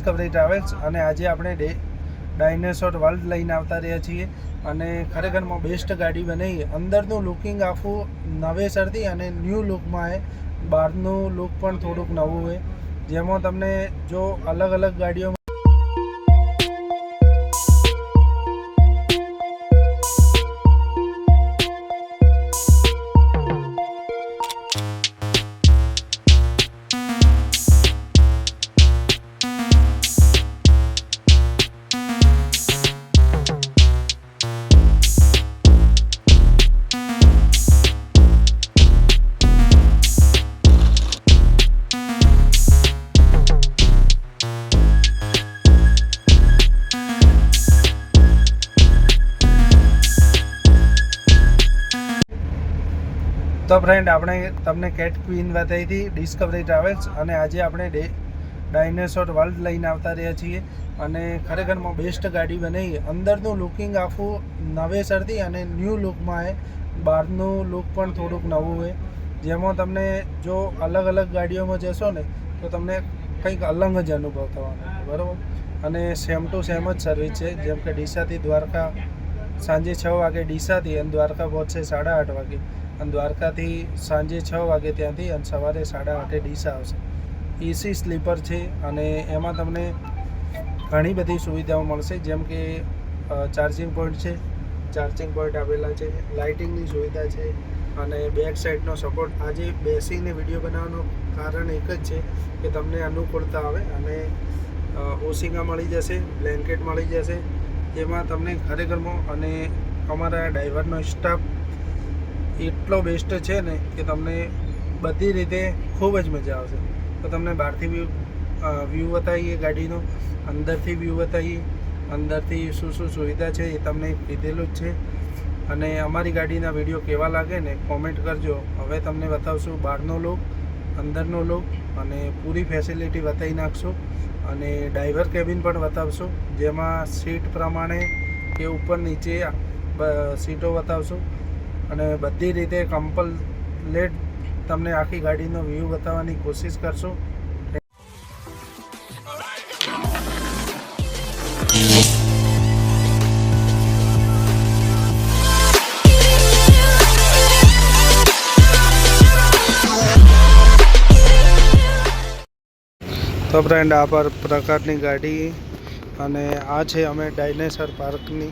Discovery travels અને આજે આપણે ડાયનાસોર વર્લ્ડ લઈને આવતા રહ્યા છીએ અને ખરેખરમાં બેસ્ટ ગાડી બનાવી. અંદરનું લુકિંગ આખું નવેસરથી અને ન્યૂ લુકમાં છે. બહારનું લુક પણ થોડુંક નવું હોય, જેમાં તમને જો અલગ અલગ ગાડીઓમાં તો ફ્રેન્ડ આપણે તમને કેટ ક્વીન બતાવી હતી ડિસ્કવરી ટ્રાવેલ્સ અને આજે આપણે ડાયનાસોર વર્લ્ડ લઈને આવતા રહ્યા છીએ અને ખરેખરમાં બેસ્ટ ગાડી બનાવી. અંદરનું લુકિંગ આખું નવેસરથી અને ન્યૂ લુકમાં છે. બહારનું લુક પણ થોડુંક નવું હોય, જેમાં તમને જો અલગ અલગ ગાડીઓમાં જશો ને તો તમને કંઈક અલગ જ અનુભવ થવાનો છે, બરાબર. અને સેમ ટુ સેમ જ સર્વિસ છે. જેમ કે ડીસાથી દ્વારકા સાંજે 6 વાગે ડીસાથી અને દ્વારકા પહોંચશે 8:30 વાગે, અને દ્વારકાથી સાંજે 6 વાગે ત્યાંથી અને સવારે 8:30 ડીસા આવશે. એસી સ્લીપર છે અને એમાં તમને ઘણી બધી સુવિધાઓ મળશે, જેમ કે ચાર્જિંગ પોઈન્ટ છે, ચાર્જિંગ પોઈન્ટ આપેલા છે, લાઇટિંગની સુવિધા છે અને બેક સાઈડનો સપોર્ટ. આજે બેસીને વિડીયો બનાવવાનું કારણ એક જ છે કે તમને અનુકૂળતા આવે અને ઓશિંગા મળી જશે, બ્લેન્કેટ મળી જશે, જેમાં તમને ખરેખરમાં અને અમારા ડ્રાઈવરનો સ્ટાફ એટલો બેસ્ટ છે ને કે તમને બધી રીતે ખૂબ જ મજા આવશે. તો તમને બહારથી વ્યૂ બતાવીએ ગાડીનો, અંદરથી વ્યૂ બતાવીએ, અંદરથી શું શું સુવિધા છે એ તમને કીધેલું જ છે. અને અમારી ગાડીના વિડીયો કેવા લાગે ને કોમેન્ટ કરજો. હવે તમને બતાવશું બહારનો લુક, અંદરનો લુક અને પૂરી ફેસિલિટી બતાવી નાખશું અને ડ્રાઈવર કેબિન પણ બતાવશું, જેમાં સીટ પ્રમાણે કે ઉપર નીચે સીટો બતાવશું અને બધી રીતે કમ્પલેટ તમને આખી ગાડીનો વ્યૂ બતાવવાની કોશિશ કરશું. તો ફ્રેન્ડ આ પ્રકારની ગાડી અને આ છે અમે ડાયનાસોર પાર્કની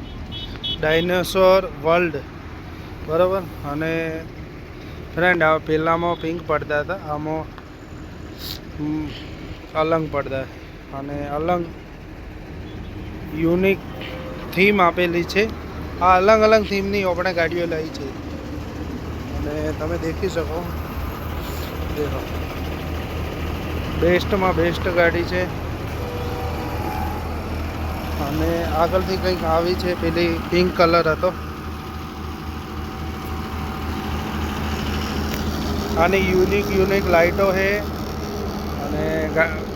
ડાયનાસોર વર્લ્ડ, બરાબર. અને ફ્રેન્ડ આ પહેલાંમાં પિંક પડતા હતા, આમાં અલંગ પડતા અને અલંગ યુનિક થીમ આપેલી છે. આ અલગ અલગ થીમની આપણે ગાડીઓ લાવી છે અને તમે દેખી શકો. દેખો, બેસ્ટમાં બેસ્ટ ગાડી છે અને આગળથી કંઈક આવી છે, પેલી પિંક કલર હતો. આની યુનિક લાઇટો છે અને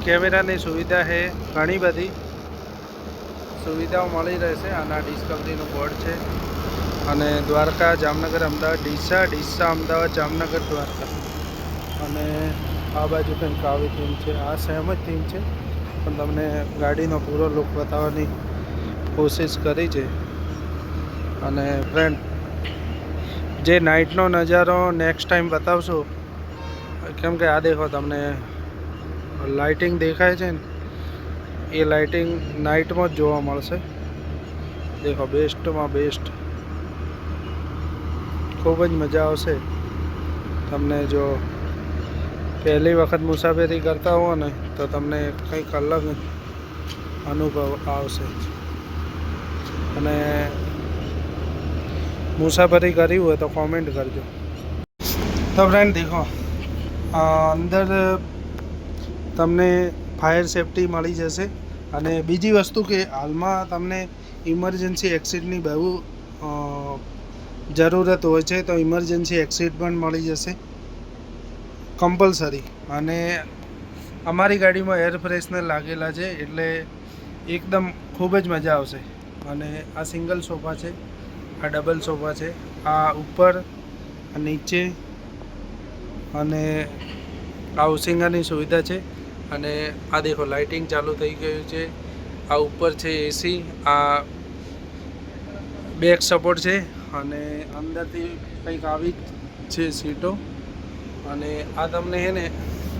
કેમેરાની સુવિધા છે. ઘણી બધી સુવિધાઓ મળી રહેશે. આના ડિસ્કવરીનું બોર્ડ છે અને દ્વારકા, જામનગર, અમદાવાદ, ડીસા, અમદાવાદ, જામનગર, દ્વારકા. અને આ બાજુ કંઈક આવી થીમ છે. આ સેમ જ થીમ છે પણ તમને ગાડીનો પૂરો લુક બતાવવાની કોશિશ કરી છે. અને ફ્રેન્ડ જે નાઇટનો નજારો નેક્સ્ટ ટાઈમ બતાવશો, કેમ કે આ દેખો તમને લાઇટિંગ દેખાય છે ને, એ લાઇટિંગ નાઇટમાં જ જોવા મળશે. દેખો, બેસ્ટમાં બેસ્ટ, ખૂબ જ મજા આવશે તમને. જો પહેલી વખત મુસાફરી કરતા હો ને તો તમને કંઈક અલગ અનુભવ આવશે. અને મુસાફરી કરી હોય તો કોમેન્ટ કરજો. તો ફ્રેન્ડ દેખો, અંદર તમને ફાયર સેફટી મળી જશે. અને બીજી વસ્તુ કે હાલમાં તમને ઇમરજન્સી એક્સિટની બહુ જરૂરત હોય છે, તો ઇમરજન્સી એક્સિટ પણ મળી જશે કમ્પલસરી. અને અમારી ગાડીમાં એર ફ્રેશનર લાગેલા છે એટલે એકદમ ખૂબ જ મજા આવશે. અને આ સિંગલ સોફા છે, આ ડબલ સોફા છે, આ ઉપર નીચે અને આ ઓશિંગાની સુવિધા છે. અને આ દેખો લાઇટિંગ ચાલુ થઈ ગયું છે. આ ઉપર છે એસી, આ બેક સપોર્ટ છે અને અંદરથી કંઈક આવી છે સીટો. અને આ તમને છે ને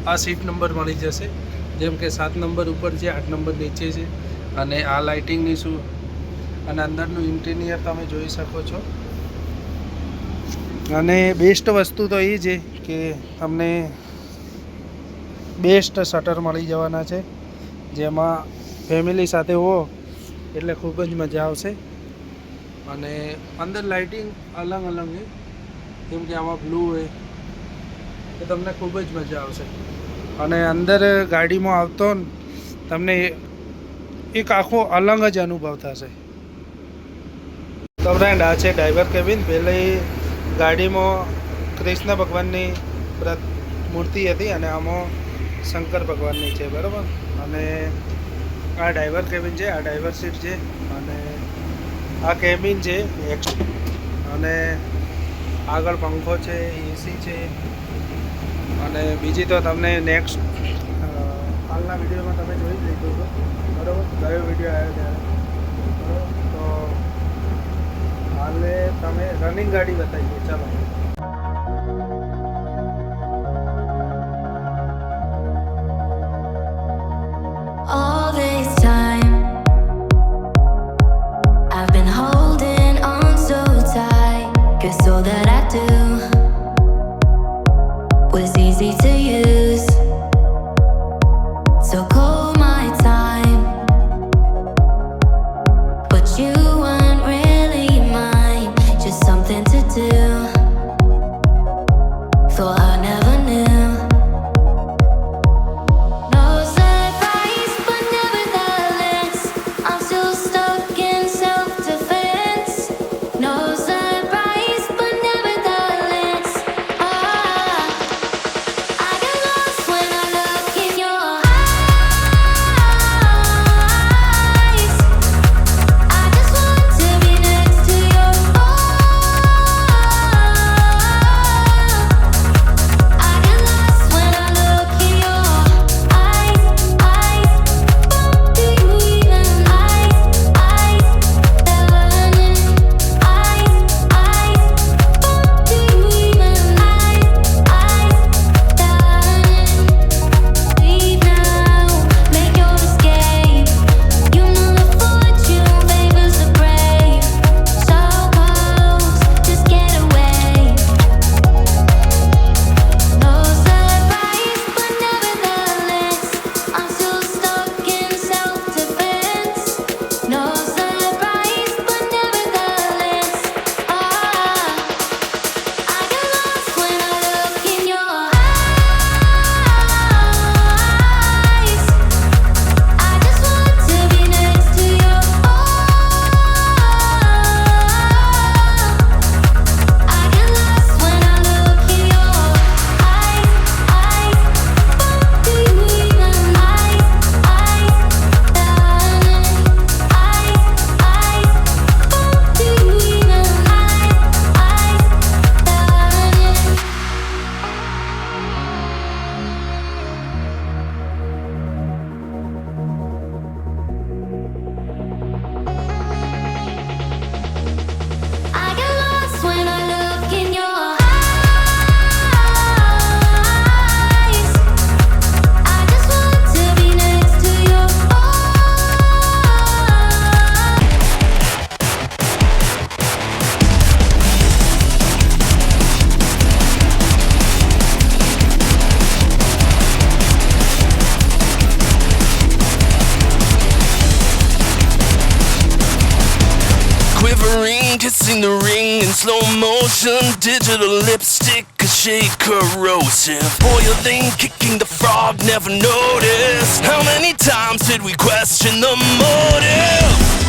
આ સીટ નંબર મળી જશે, જેમ કે 7 નંબર ઉપર છે, 8 નંબર નીચે છે. અને આ લાઇટિંગની શું અને અંદરનું ઇન્ટિરિયર તમે જોઈ શકો છો. અને બેસ્ટ વસ્તુ તો એ છે કે તમને બેસ્ટ શટર મળી જવાના છે, જેમાં ફેમિલી સાથે હો એટલે ખૂબ જ મજા આવશે. અને અંદર લાઇટિંગ અલગ અલગ છે, જેમ કે આમાં બ્લુ હોય તો તમને ખૂબ જ મજા આવશે. અને અંદર ગાડીમાં આવતો તમને એક આખો અલગ જ અનુભવ થશે. તો ફ્રેન્ડ, આ છે ડ્રાઈવર કેબિન. પહેલી ગાડીમાં કૃષ્ણ ભગવાનની મૂર્તિ હતી અને આમાં શંકર ભગવાનની છે, બરાબર. અને આ ડ્રાઈવર કેબિન છે, આ ડ્રાઈવર સીટ છે અને આ કેબિન છે. અને આગળ પંખો છે, એસી છે. અને બીજી તો તમને નેક્સ્ટ હાલના વિડીયોમાં તમે જોઈ જ લીધું હતું, બરાબર, કયો વિડીયો આવ્યો ત્યારે, બરાબર. તો હાલે તમે રનિંગ ગાડી બતાવીએ, ચાલો. All this time I've been holding on so tight, 'cause all that I do was easy to use. So call my time, but you weren't really mine, just something to do. Thought I never knew. No surprise, but nevertheless, I'm still stuck in self-defense. No surprise, but nevertheless, I get lost when I look in your eyes. I just want to be next to your I get lost when I look in your eyes. Do you even eyes? Learning do you even learning? Leave now, make your escape. You know the fortune favors the brave. So close, just get away. No surprise, but nevertheless, I'm still stuck in self-defense. No surprise, but nevertheless, I get lost when I look in your eyes. I just want to be next to your I get lost when I look in your eyes. Do you even learning? Do you even I get lost when I look in your eyes. I just want to be next to your Quivering, kissing the ring in slow motion. Digital lipstick, a shade corrosive. Boiling, thing, kicking the frog, never noticed. How many times did we question the motive?